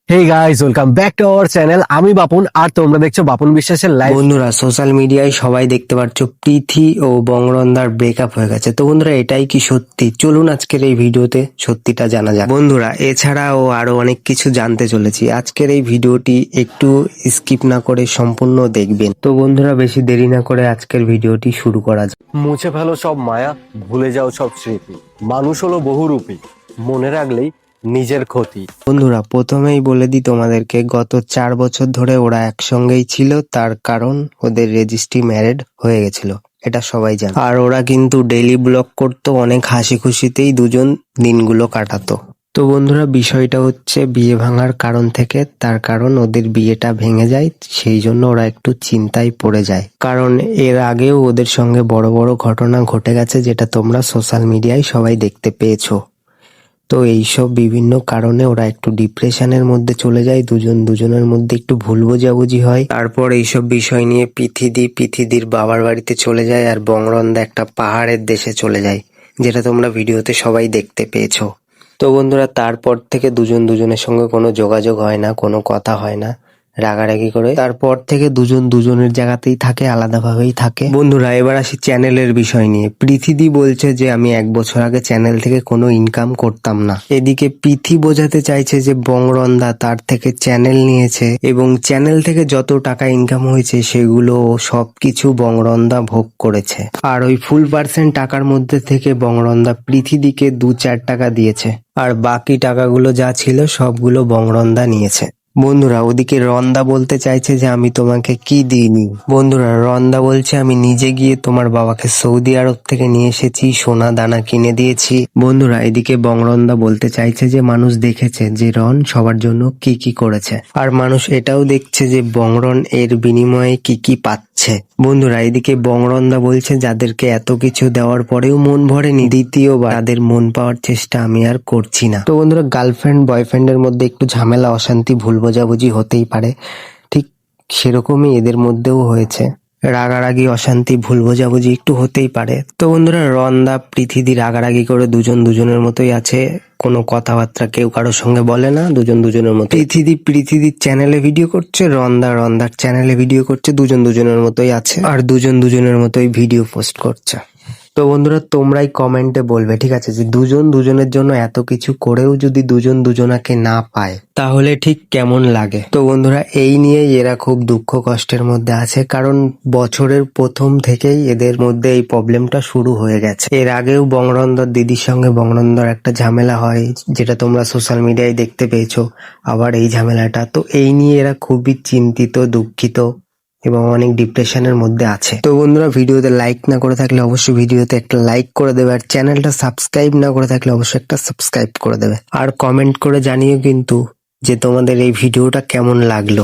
Hey guys, welcome back to our channel. আমি বাপন আর তোমরা দেখছো বাপন বিশ্বাসের লাইভ। বন্ধুরা, সোশ্যাল মিডিয়ায় সবাই দেখতে পাচ্ছ প্রীতি ও বংরন্দার ব্রেকআপ হয়ে গেছে। তো বন্ধুরা, এটাই কি সত্যি? চলুন আজকের এই ভিডিওতে সত্যিটা জানা যাক। বন্ধুরা, এছাড়াও আরো অনেক কিছু জানতে চলেছি। আজকের এই ভিডিওটি একটু স্কিপ না করে সম্পূর্ণ দেখবেন। তো বন্ধুরা, বেশি দেরি না করে আজকের ভিডিওটি শুরু করা যাক। মুছে ফেলো সব মায়া, ভুলে যাও সব স্মৃতি। মানুষ হলো বহুরূপী, মনে রাখলেই নিজের ক্ষতি। বন্ধুরা, প্রথমেই বলে দিই তোমাদেরকে, গত 4 বছর ধরে ওরা একসঙ্গেই ছিল। তার কারণ ওদের রেজিস্ট্রি ম্যারেড হয়ে গেছিল, এটা সবাই জানে। আর ওরা কিন্তু ডেইলি ব্লগ করতো, অনেক হাসি খুশিতেই দুজন দিনগুলো কাটাতো। তো বন্ধুরা, বিষয়টা হচ্ছে বিয়ে ভাঙার কারণ থেকে। তার কারণ ওদের বিয়েটা ভেঙে যায়, সেই জন্য ওরা একটু চিন্তায় পড়ে যায়। কারণ এর আগেও ওদের সঙ্গে বড় বড় ঘটনা ঘটে গেছে, যেটা তোমরা সোশ্যাল মিডিয়ায় সবাই দেখতে পেয়েছো। তো এইসব বিভিন্ন কারণে ওরা একটু ডিপ্রেশনের মধ্যে চলে যায়, দুজনের মধ্যে একটু ভুল বোঝাবুঝি হয়। তারপর এইসব বিষয় নিয়ে পিথিদির বাবার বাড়িতে চলে যায়, আর বংরন্দা একটা পাহাড়ের দেশে চলে যায়, যেটা তোমরা ভিডিওতে সবাই দেখতে পেয়েছো। তো বন্ধুরা, তারপর থেকে দুজনের সঙ্গে কোনো যোগাযোগ হয় না, কোনো কথা হয় না, রাগারাগি করে। তারপর থেকে দুজনের জায়গাতেই থাকে, আলাদাভাবেই থাকে। বন্ধুরা, এবার আসি চ্যানেলের বিষয় নিয়ে। পৃথিবী বলছে যে আমি 1 বছর আগে চ্যানেল থেকে কোনো ইনকাম করতাম না। এদিকে পিথি বোঝাতে চাইছে যে বংরন্দা তার থেকে চ্যানেল নিয়েছে এবং চ্যানেল থেকে যত টাকা ইনকাম হয়েছে সেগুলো সবকিছু বংরন্দা ভোগ করেছে। আর ওই ফুল পার্সেন্ট টাকার মধ্যে থেকে বংরন্দা পৃথিবীকে 2-4 টাকা দিয়েছে, আর বাকি টাকাগুলো যা ছিল সবগুলো বংরন্দা নিয়েছে। বন্ধুরা, ওদিকে রন্দা বলতে চাইছে যে আমি তোমাকে কি দিইনি। বন্ধুরা, রন্দা বলছে আমি নিজে গিয়ে তোমার বাবাকে সৌদি আরব থেকে নিয়ে এসেছি, সোনা দানা কিনে দিয়েছি। বন্ধুরা, এদিকে বংরন্দা বলতে চাইছে যে মানুষ দেখেছে যে রন সবার জন্য কি কি করেছে, আর মানুষ এটাও দেখছে যে বংরন এর বিনিময়ে কি কি পাচ্ছে। বন্ধুরা, এদিকে বংরন্দা বলছে যাদেরকে এত কিছু দেওয়ার পরেও মন ভরেনি, দ্বিতীয়বার তাদের মন পাওয়ার চেষ্টা আমি আর করছি না। তো বন্ধুরা, গার্লফ্রেন্ড বয়ফ্রেন্ডের মধ্যে একটু ঝামেলা, অশান্তি, ভুল বোঝাবুঝি হতেই পারে। ঠিক সেরকমই এদের মধ্যেও হয়েছে। রাগারাগি, অশান্তি, ভুল বোঝাবুঝি একটু হতেই পারে। তো বন্ধুরা, রন্দা পৃথিবী রাগারাগি করে দুজনের মতোই আছে, কোনো কথাবার্তা কেউ কারোর সঙ্গে বলে না, দুজনের মতো। পৃথিবীর চ্যানেলে ভিডিও করছে, রন্দার চ্যানেলে ভিডিও করছে, দুজনের মতোই আছে, আর দুজনের মতোই ভিডিও পোস্ট করছে। তো বন্ধুরা, তোমরাই কমেন্টে বলবে, ঠিক আছে, যে দুজনের জন্য এত কিছু করেও যদি দুজনাকে না পায় তাহলে ঠিক কেমন লাগে। তো বন্ধুরা, এই নিয়েই এরা খুব দুঃখ কষ্টের মধ্যে আছে, কারণ বছরের প্রথম থেকেই এদের মধ্যে এই প্রবলেমটা শুরু হয়ে গেছে। এর আগেও বংরন্দার দিদির সঙ্গে বংরন্দার একটা ঝামেলা হয়, যেটা তোমরা সোশ্যাল মিডিয়ায় দেখতে পেয়েছো। আবার এই ঝামেলাটা, তো এই নিয়ে এরা খুবই চিন্তিত, দুঃখিত এবং অনেক ডিপ্রেশনের মধ্যে আছে। তো বন্ধুরা, ভিডিওতে লাইক না করে থাকলে অবশ্যই ভিডিওতে একটা লাইক করে দেবে, আর চ্যানেলটা সাবস্ক্রাইব না করে থাকলে অবশ্যই একটা সাবস্ক্রাইব করে দেবে, আর কমেন্ট করে জানিও কিন্তু যে তোমাদের এই ভিডিওটা কেমন লাগলো।